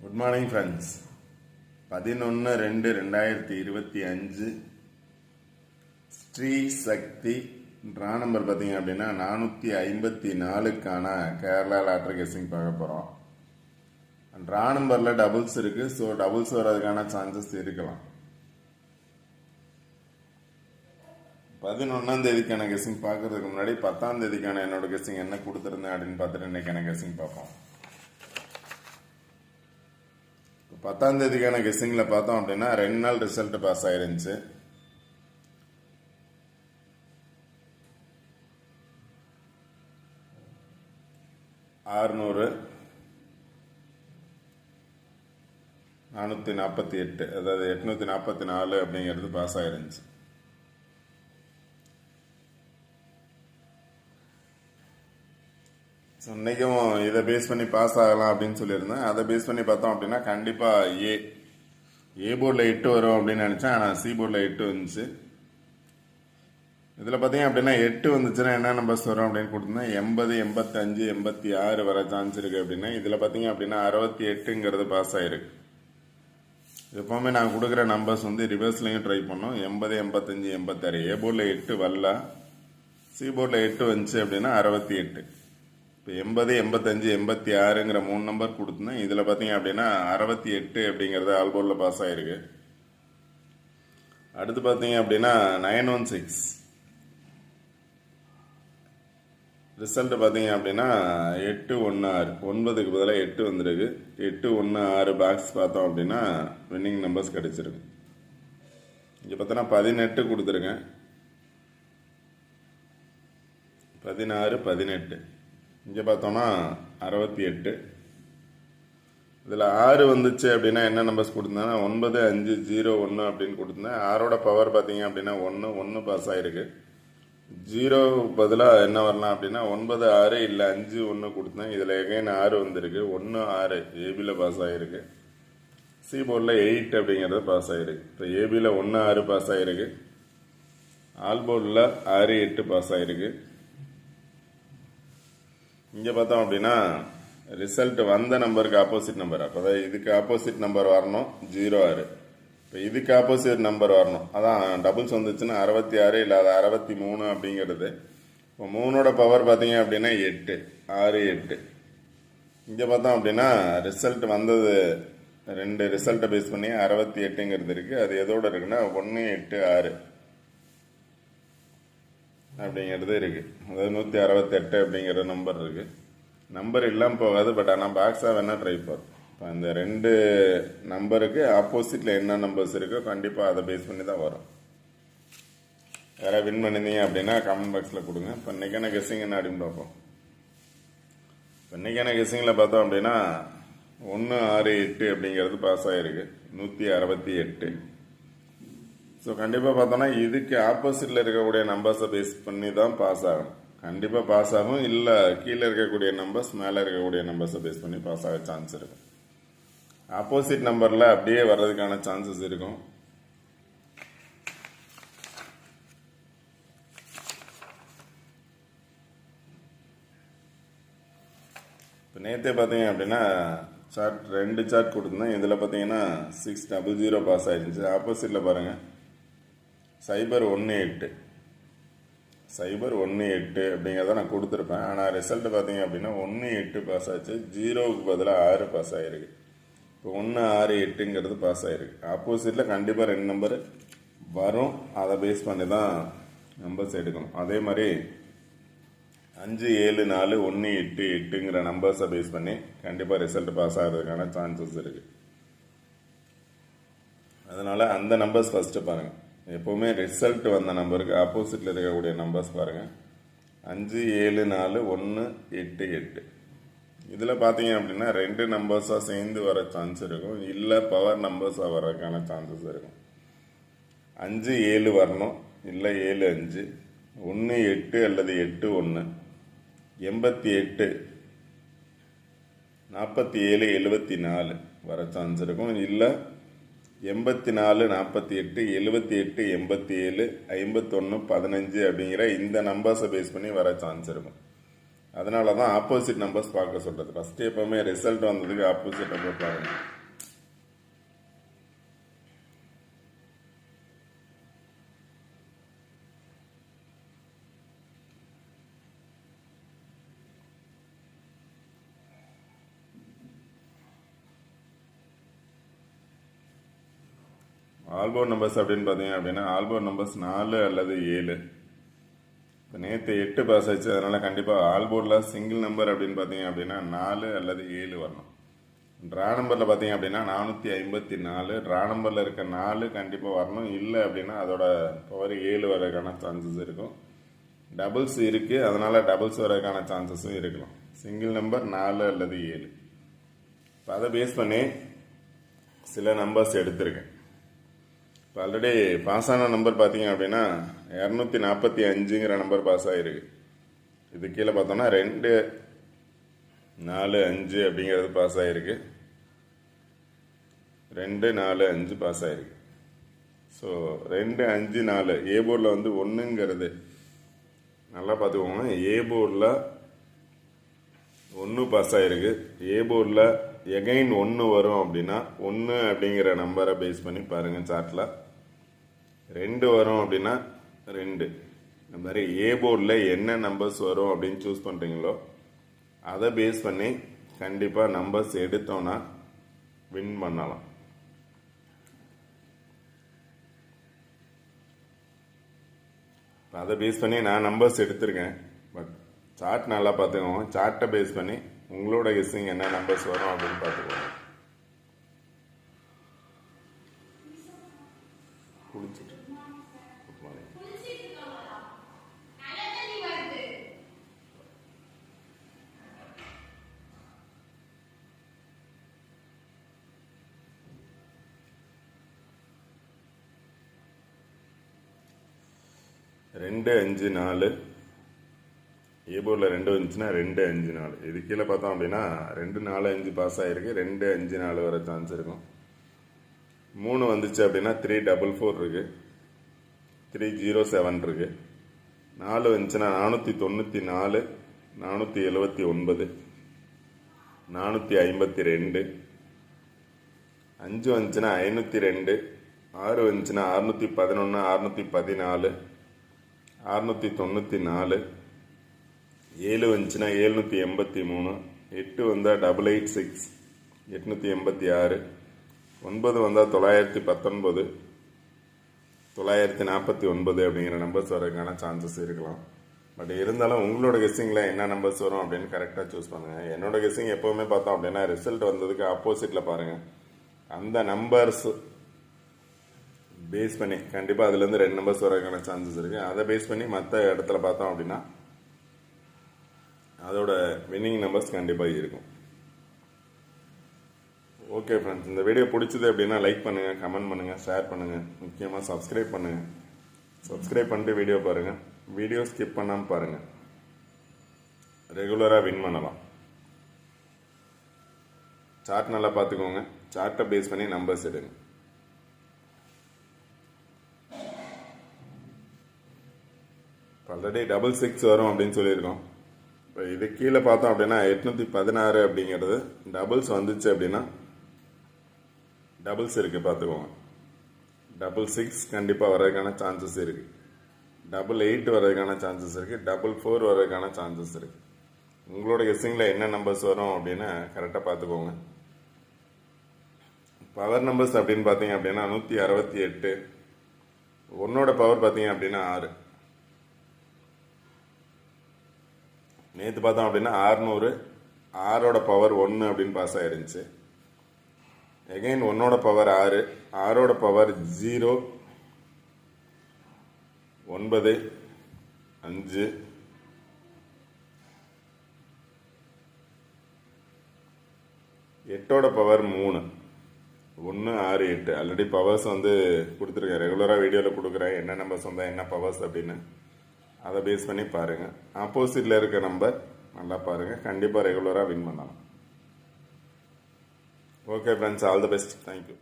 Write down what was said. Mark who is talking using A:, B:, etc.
A: Good morning friends. 11/2/2025 Sri சக்தி draw number பார்த்தீங்க அப்படின்னா 454க்கான Kerala lottery guessing பார்க்க போகிறோம். ட்ரா நம்பரில் டபுள்ஸ் இருக்குது. ஸோ டபுள்ஸ் வர்றதுக்கான சான்சஸ் இருக்கலாம். 11ஆம் தேதிக்கான கெஸ்ஸிங் பார்க்கறதுக்கு முன்னாடி 10ஆம் தேதிக்கான என்னோட கெஸ்ஸிங் என்ன கொடுத்துருந்தேன் அப்படின்னு பார்த்துட்டு இன்னைக்கான கெஸ்ஸிங் பார்ப்போம். 10ஆம் தேதிக்கான கெஸ்ஸிங்கில் பார்த்தோம் அப்படின்னா 2 நாள் ரிசல்ட் பாஸ் ஆயிருந்துச்சு. $600, 448, அதாவது 844 அப்படிங்கிறது பாஸ் ஆயிருந்துச்சு. ஸோ இன்றைக்கும் இதை பேஸ் பண்ணி பாஸ் ஆகலாம் அப்படின்னு சொல்லியிருந்தேன். அதை பேஸ் பண்ணி பார்த்தோம் அப்படின்னா கண்டிப்பாக ஏ போர்டில் 8 வரும் அப்படின்னு நினச்சேன். ஆனால் சி போர்டில் 8 வந்துச்சு. இதில் பார்த்தீங்க அப்படின்னா 8 வந்துச்சுன்னா என்ன நம்பர்ஸ் வரும் அப்படின்னு கொடுத்துருந்தேன். 80, 85, 86 வர சான்ஸ் இருக்குது அப்படின்னா இதில் பார்த்தீங்க அப்படின்னா 68ங்கிறது பாஸ் ஆகிருக்கு. எப்போவுமே நான் கொடுக்குற நம்பர்ஸ் வந்து ரிவர்ஸ்லையும் ட்ரை பண்ணோம். 80, 85, 86 ஏ போர்டில் 8 வரல, சி போர்டில் 8 வந்துச்சு அப்படின்னா 68. இப்போ 80, 85, 86ங்கிற 3 நம்பர் கொடுத்துருந்தேன். இதில் பார்த்தீங்க அப்படின்னா 68 அப்படிங்கிறது ஆல்போர்டில் பாஸ் ஆகிருக்கு. அடுத்து பார்த்தீங்க அப்படின்னா 916 ரிசல்ட் பார்த்தீங்க அப்படின்னா 816, 9க்கு பதிலாக 8 வந்துருக்கு. 816 பாக்ஸ் பார்த்தோம் அப்படின்னா வின்னிங் நம்பர்ஸ் கிடைச்சிருக்கு. இங்கே பார்த்தோன்னா 18 கொடுத்துருக்கேன். 16, 18. இங்கே பார்த்தோன்னா 68. இதில் 6 வந்துச்சு அப்படின்னா என்ன நம்பர்ஸ் கொடுத்துருந்தேன்னா 9501 அப்படின்னு கொடுத்துருந்தேன். 6ஓட பவர் பார்த்தீங்க அப்படின்னா 1 பாஸ் ஆகிருக்கு. 0 பதிலாக என்ன வரலாம் அப்படின்னா 96 இல்லை 51 கொடுத்தேன். இதில் எகைன் 6 வந்திருக்கு. 16 ஏபியில் பாஸ் ஆகிருக்கு. சி போர்டில் 8 அப்படிங்கிறது பாஸ் ஆகிருக்கு. இப்போ ஏபியில் 16 பாஸ் ஆகிருக்கு. ஆல் போர்டில் 68 பாஸ் ஆகிருக்கு. இங்கே பார்த்தோம் அப்படின்னா ரிசல்ட் வந்த நம்பருக்கு ஆப்போசிட் நம்பர், அப்போ தான் இதுக்கு ஆப்போசிட் நம்பர் வரணும் 06. இப்போ இதுக்கு ஆப்போசிட் நம்பர் வரணும். அதான் டபுள்ஸ் வந்துச்சுன்னா 66 இல்லை 63 அப்படிங்கிறது. இப்போ 3ஓட பவர் பார்த்தீங்க அப்படின்னா 8, 6, 8. இங்கே பார்த்தோம் அப்படின்னா ரிசல்ட் வந்தது 2 ரிசல்ட்டை பேஸ் பண்ணி 68ங்கிறது இருக்குது. அது எதோடு இருக்குன்னா 186 அப்படிங்கிறது இருக்குது. அதாவது 168 அப்படிங்கிற நம்பர் இருக்குது. நம்பர் இல்லாமல் போகாது, பட் ஆனால் பாக்ஸாக வேணால் ட்ரை பண்ணும். இப்போ அந்த 2 நம்பருக்கு ஆப்போசிட்டில் என்ன நம்பர்ஸ் இருக்கோ கண்டிப்பாக அதை பேஸ் பண்ணி தான் வரும். யாராவது வின் பண்ணியிருந்தீங்க அப்படின்னா கமெண்ட் பாக்ஸில் கொடுங்க. இப்போ இன்றைக்கான கெஸ்ஸிங் என்ன அப்படின்னு பார்ப்போம். இப்போ இன்றைக்கான கெஸ்ஸிங்கில் பார்த்தோம் அப்படின்னா 168 அப்படிங்கிறது பாஸ் ஆகிருக்கு. 168. ஸோ கண்டிப்பாக பார்த்தோன்னா இதுக்கு ஆப்போசிட்டில் இருக்கக்கூடிய நம்பர்ஸை பேஸ் பண்ணி தான் பாஸ் ஆகும். கண்டிப்பாக பாஸ் ஆகும். இல்லை கீழே இருக்கக்கூடிய நம்பர்ஸ் மேலே இருக்கக்கூடிய நம்பர்ஸை பேஸ் பண்ணி பாஸ் ஆக சான்ஸ் இருக்கும். ஆப்போசிட் நம்பரில் அப்படியே வர்றதுக்கான சான்சஸ் இருக்கும். இப்போ நேற்றே பார்த்தீங்க அப்படின்னா சார்ட் 2 சார்ட் கொடுத்துருந்தேன். இதில் பார்த்தீங்கன்னா 600 பாஸ் ஆகிருந்துச்சு. ஆப்போசிட்டில் பாருங்கள் 018 அப்படிங்கிறத நான் கொடுத்துருப்பேன். ஆனால் ரிசல்ட் பார்த்தீங்க அப்படின்னா 18 பாஸ் ஆச்சு. 0க்கு பதிலாக 6 பாஸ் ஆகிருக்கு. இப்போ 168ங்கிறது பாஸ் ஆகிருக்கு. ஆப்போசிட்டில் கண்டிப்பாக 2 நம்பர் வரும். அதை பேஸ் பண்ணி தான் நம்பர்ஸ் எடுக்கணும். அதே மாதிரி 57418 நம்பர்ஸை பேஸ் பண்ணி கண்டிப்பாக ரிசல்ட் பாஸ் ஆகிறதுக்கான சான்சஸ் இருக்குது. அதனால் அந்த நம்பர்ஸ் ஃபஸ்ட்டு பாருங்கள். எப்போவுமே ரிசல்ட் வந்த நம்பருக்கு ஆப்போசிட்டில் இருக்கக்கூடிய நம்பர்ஸ் பாருங்கள். 57418. இதில் பார்த்தீங்க அப்படின்னா 2 நம்பர்ஸாக சேர்ந்து வர சான்ஸ் இருக்கும். இல்லை பவர் நம்பர்ஸாக வர்றதுக்கான சான்சஸ் இருக்கும். 57 வரணும், இல்லை 75, 18 அல்லது 81, 88, 47, 74 வர சான்ஸ் இருக்கும். இல்லை 84, 48, 78, 87, 51, 15 அப்படிங்கிற இந்த நம்பர்ஸை பேஸ் பண்ணி வர சான்ஸ் இருக்கும். அதனால தான் ஆப்போசிட் நம்பர்ஸ் பார்க்க சொல்கிறது. ஃபஸ்ட்டு எப்போவுமே ரிசல்ட் வந்ததுக்கு ஆப்போசிட் நம்பர் பாருங்க. ஆல்போர்ட் நம்பர்ஸ் அப்படின்னு பார்த்தீங்க அப்படின்னா ஆல்போர்ட் நம்பர்ஸ் 4 அல்லது 7. இப்போ நேற்று 8 பாஸ் ஆச்சு, அதனால் கண்டிப்பாக ஆல்போர்டில் சிங்கிள் நம்பர் அப்படின்னு பார்த்தீங்க அப்படின்னா 4 அல்லது 7 வரணும். ட்ரா நம்பரில் பார்த்தீங்க அப்படின்னா 454. ட்ரா நம்பரில் இருக்க 4 கண்டிப்பாக வரணும். இல்லை அப்படின்னா அதோட பவர் 7 வரதுக்கான சான்சஸ் இருக்கும். டபுள்ஸ் இருக்குது, அதனால் டபுள்ஸ் வரதுக்கான சான்சஸும் இருக்கலாம். சிங்கிள் நம்பர் 4 அல்லது 7. இப்போ அதை பேஸ் பண்ணி சில நம்பர்ஸ் எடுத்திருக்கேன். இப்போ ஆல்ரெடி பாஸ் ஆன நம்பர் பார்த்தீங்க அப்படின்னா 245ங்கிற நம்பர் பாஸ் ஆகிருக்கு. இது கீழே பார்த்தோம்னா 2, 4, 5 அப்படிங்கிறது பாஸ் ஆகிருக்கு. 2, 4, 5 பாஸ் ஆகிருக்கு. ஸோ 2, 5, 4 ஏ போர்டில் வந்து 1ங்கிறது நல்லா பார்த்துக்கோங்க. ஏ போர்டில் 1 பாஸ் ஆகிருக்கு. ஏ போர்டில் எகைன் 1 வரும் அப்படின்னா 1 அப்படிங்கிற நம்பரை பேஸ் பண்ணி பாருங்கள் சார்ட்டில். 2 வரும் அப்படின்னா 2. இந்த மாதிரி ஏ போர்டில் என்ன நம்பர்ஸ் வரும் அப்படின்னு சூஸ் பண்ணுறீங்களோ அதை பேஸ் பண்ணி கண்டிப்பாக நம்பர்ஸ் எடுத்தோன்னா வின் பண்ணலாம். அதை பேஸ் பண்ணி நான் நம்பர்ஸ் எடுத்திருக்கேன். பட் சார்ட் நல்லா பார்த்துக்கோங்க. சார்ட்டை பேஸ் பண்ணி உங்களோட கெஸ்ஸிங் என்ன நம்பர்ஸ் வரும் அப்படின்னு பார்த்துக்கோங்க. குளிச்சுட்டு 2, 5, 4 ஏ போர்டில் 2 வந்துச்சுன்னா 2, 5, 4. இது கீழே பார்த்தோம் அப்படின்னா 2, 4, 5 பாஸ் ஆகிருக்கு. 2, 5, 4 வர சான்ஸ் இருக்கும். 3 வந்துச்சு அப்படின்னா 344 இருக்குது. 307 இருக்குது. 4 வந்துச்சுன்னா 494, 479, 452. 5 வந்துச்சுன்னா 502. 6 வந்துச்சுன்னா 611, 614, 694. 7 வந்துச்சுன்னா 783. 8 வந்தால் 886, 886. 9 வந்தால் 919, 949 அப்படிங்கிற நம்பர்ஸ் வரதுக்கான சான்சஸ் இருக்கலாம். பட் இருந்தாலும் உங்களோட கெஸ்ஸிங்கில் என்ன நம்பர்ஸ் வரும் அப்படின்னு கரெக்டாக சூஸ் பண்ணுங்கள். என்னோட கெஸ்ஸிங் எப்போவுமே பார்த்தோம் அப்படின்னா ரிசல்ட் வந்ததுக்கு ஆப்போசிட்டில் பாருங்கள். அந்த நம்பர்ஸ் பேஸ் பண்ணி கண்டிப்பாக அதுலேருந்து 2 நம்பர்ஸ் வரதுக்கான சான்சஸ் இருக்குது. அதை பேஸ் பண்ணி மற்ற இடத்துல பார்த்தோம் அப்படின்னா அதோட வின்னிங் நம்பர்ஸ் கண்டிப்பாக இருக்கும். ஓகே ஃப்ரெண்ட்ஸ், இந்த வீடியோ பிடிச்சது அப்படின்னா லைக் பண்ணுங்கள், கமெண்ட் பண்ணுங்கள், ஷேர் பண்ணுங்கள். முக்கியமாக சப்ஸ்கிரைப் பண்ணுங்கள். சப்ஸ்கிரைப் பண்ணிட்டு வீடியோ பாருங்கள். வீடியோ ஸ்கிப் பண்ணாமல் பாருங்கள். ரெகுலராக வின் பண்ணலாம். சார்ட் நல்லா பார்த்துக்கோங்க. சார்ட்டை பேஸ் பண்ணி நம்பர்ஸ் எடுங்க. ஆல்ரெடி 666 வரும் அப்படின்னு சொல்லியிருக்கோம். இப்போ இது கீழே பார்த்தோம் அப்படின்னா 816 அப்படிங்கிறது டபுள்ஸ் வந்துச்சு அப்படின்னா டபுள்ஸ் இருக்குது பார்த்துக்கோங்க. 66 கண்டிப்பாக வர்றதுக்கான சான்சஸ் இருக்குது. 88 வர்றதுக்கான சான்சஸ் இருக்குது. 44 வர்றதுக்கான சான்சஸ் இருக்குது. உங்களோட கெஸ்ஸிங்கில் என்ன நம்பர்ஸ் வரும் அப்படின்னு கரெக்டாக பார்த்துக்கோங்க. பவர் நம்பர்ஸ் அப்படின்னு பார்த்தீங்க அப்படின்னா 168. 1ஓட பவர் பார்த்தீங்க அப்படின்னா 6. நேற்று பார்த்தோம் அப்படின்னா 600. 6ஓட பவர் 1 அப்படின்னு பாஸ் ஆகிருந்துச்சு. எகைன் 1ஓட பவர் 6. 6ஓட பவர் 0, 9, 5, 8ஓட பவர் 3, 1, 6, 8. ஆல்ரெடி பவர்ஸ் வந்து கொடுத்துருக்கேன். ரெகுலராக வீடியோவில் கொடுக்குறேன் என்ன நம்பர்ஸ் வந்தால் என்ன பவர்ஸ் அப்படின்னு. அதை பேஸ் பண்ணி பாருங்கள். ஆப்போசிட்டில் இருக்க நம்பர் நல்லா பாருங்கள். கண்டிப்பாக ரெகுலராக வின் பண்ணலாம். Okay friends, all the best. Thank you.